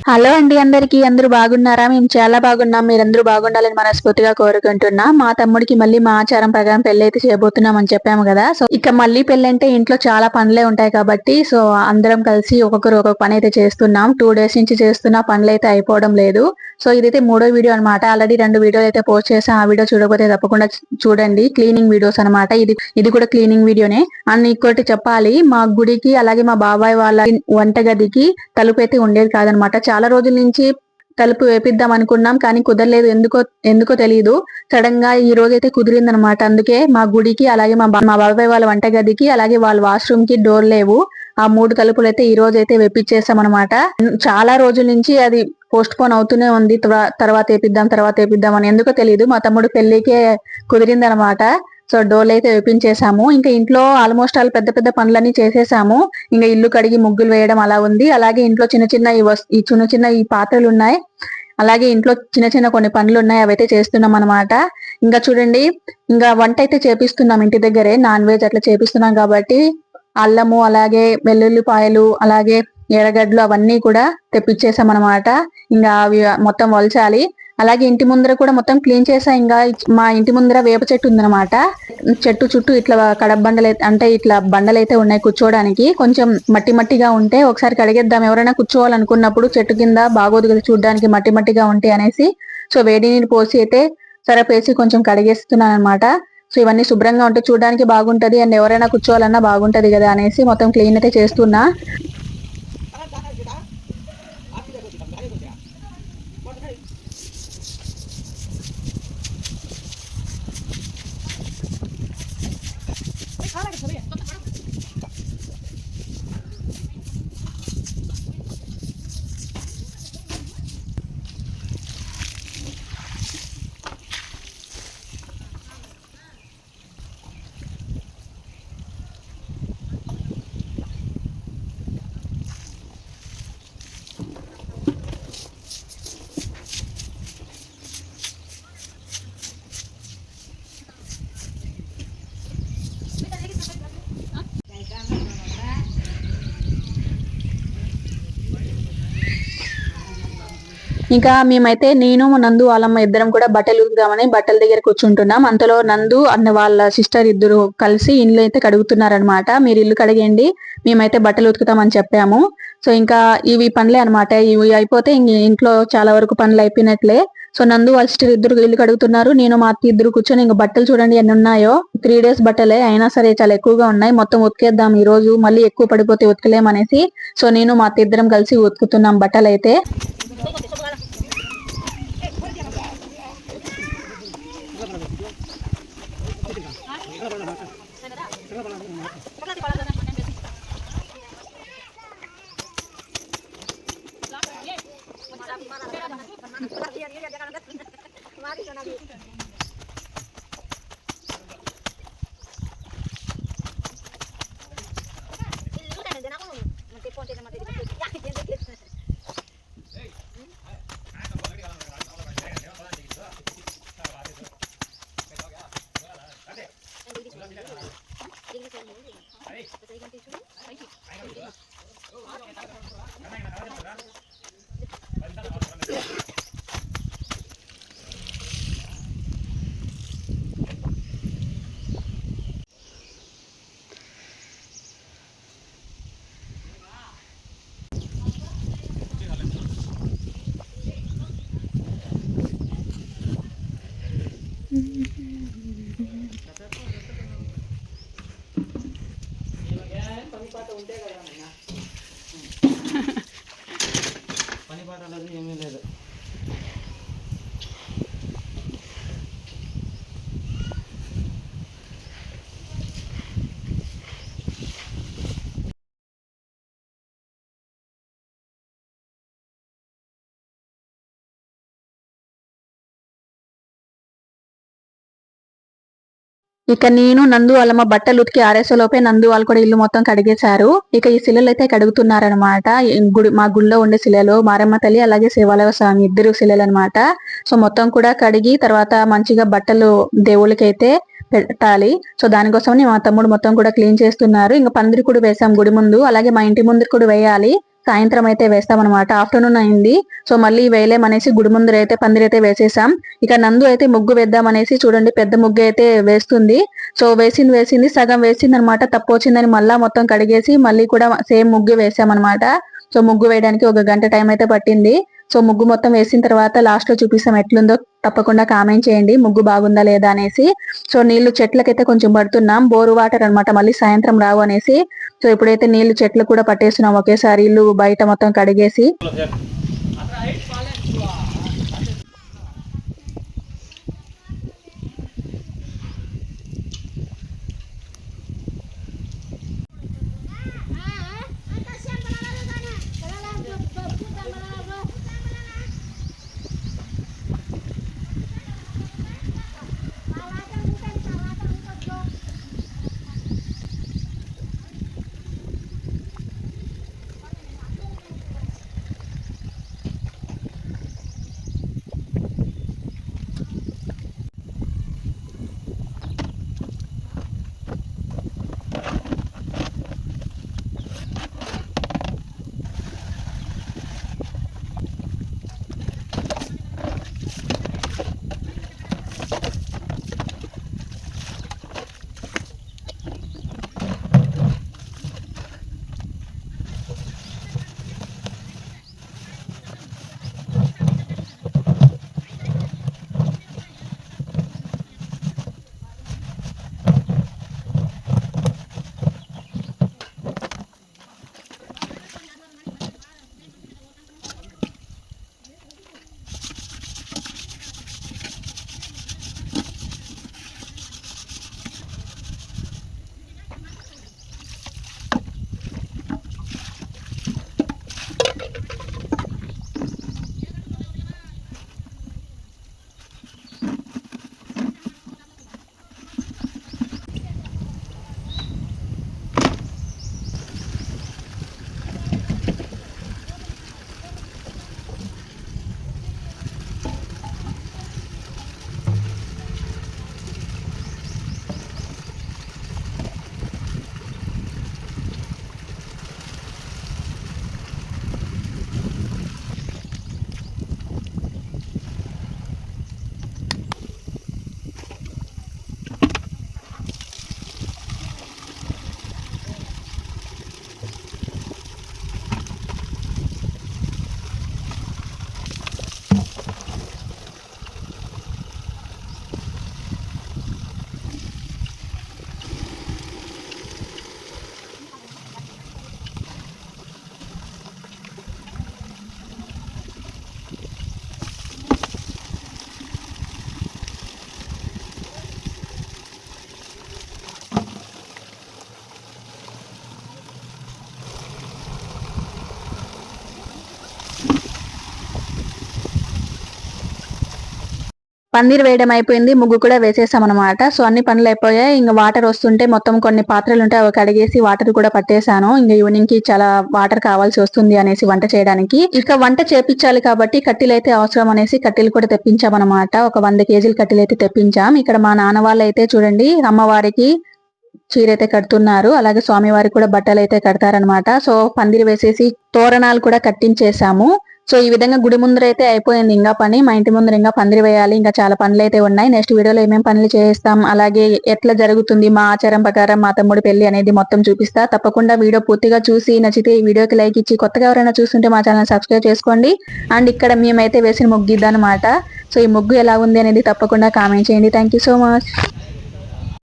Hello అండి, అందరూ బాగున్నారా? మేము చాలా బాగున్నాం. మీరందరూ బాగుండాలని మనస్ఫూర్తిగా కోరుకుంటున్నా. మా తమ్ముడికి మళ్ళీ మా ఆచారం ప్రకారం పెళ్లి అయితే చేయబోతున్నాం అని చెప్పాము కదా. సో ఇక మళ్ళీ పెళ్లి అంటే ఇంట్లో చాలా పనులే ఉంటాయి కాబట్టి సో అందరం కలిసి ఒక్కొక్కరు ఒక్కొక్క పని అయితే చేస్తున్నాం. 2 days నుంచి చేస్తున్న పనులు అయితే అయిపోవడం లేదు. సో ఇదైతే 3వ వీడియో అనమాట. ఆల్రెడీ 2 వీడియోలు అయితే పోస్ట్ చేసాం. ఆ వీడియో చూడకపోతే తప్పకుండా చూడండి. క్లీనింగ్ వీడియోస్ అనమాట. ఇది కూడా క్లీనింగ్ వీడియోనే. అండ్ ఇంకోటి చెప్పాలి, మా గుడికి అలాగే మా బాబాయ్ వాళ్ళ వంటగదికి తలుపు అయితే ఉండేది కాదనమాట. చాలా రోజుల నుంచి తలుపు వేపిద్దాం అనుకున్నాం, కానీ కుదరలేదు. ఎందుకో తెలియదు. సడన్ గా ఈ రోజు అయితే కుదిరిందనమాట. అందుకే మా గుడికి అలాగే మా బాబాయ్ వాళ్ళ వంటగదికి అలాగే వాళ్ళ వాష్రూమ్ కి డోర్ లేవు. ఆ 3 తలుపులు అయితే ఈ రోజు అయితే వేపించేసాం అనమాట. చాలా రోజుల నుంచి అది పోస్ట్ పోన్ అవుతూనే ఉంది. తర్వాత వేపిద్దాం అని. ఎందుకో తెలియదు. మా తమ్ముడు పెళ్లికే కుదిరిందనమాట. సో డోర్లు అయితే వేపించేసాము. ఇంకా ఇంట్లో ఆల్మోస్ట్ ఆల్ పెద్ద పెద్ద పనులన్నీ చేసేసాము. ఇంకా ఇల్లు కడిగి ముగ్గులు వేయడం అలా ఉంది. అలాగే ఇంట్లో చిన్న చిన్న ఈ పాత్రలు ఉన్నాయి. అలాగే ఇంట్లో చిన్న చిన్న కొన్ని పనులు ఉన్నాయి, అవైతే చేస్తున్నాం అనమాట. ఇంకా చూడండి, ఇంకా వంట అయితే చేపిస్తున్నాం ఇంటి దగ్గరే. నాన్ వెజ్ అట్లా చేపిస్తున్నాం కాబట్టి అల్లము అలాగే వెల్లుల్లిపాయలు అలాగే ఎర్రగడ్డలు అవన్నీ కూడా తెప్పించేసాం అనమాట. ఇంకా అవి మొత్తం వలచాలి. అలాగే ఇంటి ముందర కూడా మొత్తం క్లీన్ చేసా. ఇంకా మా ఇంటి ముందర వేప చెట్టు ఉందనమాట. చెట్టు చుట్టూ ఇట్లా కడబండలు అంటే ఇట్లా బండలు అయితే ఉన్నాయి కూర్చోవడానికి. కొంచెం మట్టి మట్టిగా ఉంటే ఒకసారి కడిగేద్దాం, ఎవరైనా కూర్చోవాలనుకున్నప్పుడు చెట్టు కింద బాగోదు కదా చూడడానికి మట్టి మట్టిగా ఉంటే అనేసి. సో వేడి నీళ్ళు పోసి అయితే సరపేసి కొంచెం కడిగేస్తున్నాను అనమాట. సో ఇవన్నీ శుభ్రంగా ఉంటే చూడడానికి బాగుంటది, అండ్ ఎవరైనా కూర్చోవాలన్నా బాగుంటది కదా అనేసి మొత్తం క్లీన్ అయితే చేస్తున్నా. ఇంకా మేమైతే నేను నందు వాళ్ళమ్మ ఇద్దరం కూడా బట్టలు ఉతుకుదామని బట్టల దగ్గర కూర్చుంటున్నాం. అంతలో నందు అన్న వాళ్ళ సిస్టర్ ఇద్దరు కలిసి ఇల్లు అయితే కడుగుతున్నారనమాట. మీరు ఇల్లు కడిగేయండి, మేమైతే బట్టలు ఉతుకుతామని చెప్పాము. సో ఇంకా ఇవి పనులే అనమాట. ఇవి అయిపోతే ఇంట్లో చాలా వరకు పనులు అయిపోయినట్లే. సో నందు వాళ్ళ సిస్టర్ ఇద్దరు ఇల్లు కడుగుతున్నారు. నేను మా అత్త ఇద్దరు కూర్చొని ఇంకా బట్టలు చూడండి ఎన్ని ఉన్నాయో. 3 days బట్టలే అయినా సరే చాలా ఎక్కువగా ఉన్నాయి. మొత్తం ఉతికేద్దాం ఈ రోజు, మళ్ళీ ఎక్కువ పడిపోతే ఉతకలేమనేసి. సో నేను మా అత్త ఇద్దరం కలిసి ఉతుకుతున్నాం బట్టలు అయితే. పని పాట లేదు, ఏమీ లేదు. ఇక నేను నందు వాళ్ళమ్మ బట్టలు ఉతికి ఆరేసేలోపే నందు వాళ్ళు కూడా ఇల్లు మొత్తం కడిగేశారు. ఇక ఈ శిలలు అయితే కడుగుతున్నారనమాట. మా గుడిలో ఉండే శిలలు మారమ్మ తల్లి అలాగే శివాలయ స్వామి ఇద్దరు శిలలు అనమాట. సో మొత్తం కూడా కడిగి తర్వాత మంచిగా బట్టలు దేవుళ్ళకి అయితే పెట్టాలి. సో దానికోసమని మా తమ్ముడు మొత్తం కూడా క్లీన్ చేస్తున్నారు. ఇంకా పందిరి కూడా వేసాం గుడి ముందు, అలాగే మా ఇంటి ముందు కూడా వేయాలి. సాయంత్రం అయితే వేస్తాం అనమాట. ఆఫ్టర్నూన్ అయింది, సో మళ్ళీ వేయలేమనేసి గుడి ముందర అయితే పందిరి అయితే వేసేసాం. ఇక నందు అయితే ముగ్గు వేద్దాం అనేసి చూడండి పెద్ద ముగ్గు అయితే వేస్తుంది. సో వేసింది సగం వేసింది అనమాట. తప్పు వచ్చిందని మళ్ళా మొత్తం కడిగేసి మళ్ళీ కూడా సేమ్ ముగ్గు వేసామన్నమాట. సో ముగ్గు వేయడానికి 1 గంట టైం అయితే పట్టింది. సో ముగ్గు మొత్తం వేసిన తర్వాత లాస్ట్ లో చూపిస్తాం ఎట్లుందో. తప్పకుండా కామెంట్ చేయండి ముగ్గు బాగుందా లేదా అనేసి. సో నీళ్లు చెట్లకైతే కొంచెం పడుతున్నాం, బోరు వాటర్ అనమాట, మళ్ళీ సాయంత్రం రావు అనేసి. సో ఇప్పుడైతే నీళ్లు చెట్లు కూడా పట్టేస్తున్నాం ఒకేసారి, ఇల్లు బయట మొత్తం కడిగేసి. పందిరి వేయడం అయిపోయింది, ముగ్గు కూడా వేసేసాం అనమాట. సో అన్ని పనులు అయిపోయాయి. ఇంకా వాటర్ వస్తుంటే మొత్తం కొన్ని పాత్రలు ఉంటాయి అవి కడిగేసి వాటర్ కూడా పట్టేశాను. ఇంకా ఈవినింగ్ కి చాలా వాటర్ కావాల్సి వస్తుంది అనేసి వంట చేయడానికి. ఇక వంట చేపించాలి కాబట్టి కట్టెలు అయితే అవసరం అనేసి కట్టెలు కూడా తెప్పించాం అనమాట. ఒక 100 కేజీల కట్టెలు అయితే తెప్పించాం. ఇక్కడ మా నాన్న వాళ్ళు అయితే చూడండి అమ్మవారికి చీర అయితే కడుతున్నారు, అలాగే స్వామివారికి కూడా బట్టలు అయితే కడతారనమాట. సో పందిరి వేసేసి తోరణాలు కూడా కట్టించేసాము. సో ఈ విధంగా గుడి ముందర అయితే అయిపోయింది ఇంకా పని. మా ఇంటి ముందర ఇంకా పందిరి వేయాలి, ఇంకా చాలా పనులు అయితే ఉన్నాయి. నెక్స్ట్ వీడియోలో ఏమేమి పనులు చేస్తాం, అలాగే ఎట్లా జరుగుతుంది మా ఆచారం ప్రకారం మా తమ్ముడి పెళ్లి అనేది మొత్తం చూపిస్తా. తప్పకుండా వీడియో పూర్తిగా చూసి నచ్చితే ఈ వీడియోకి లైక్ ఇచ్చి కొత్తగా ఎవరైనా చూస్తుంటే మా ఛానల్ సబ్స్క్రైబ్ చేసుకోండి. అండ్ ఇక్కడ మేమైతే వేసిన ముగ్గు ఇదనమాట. సో ఈ ముగ్గు ఎలా ఉంది అనేది తప్పకుండా కామెంట్ చేయండి. Thank you so much.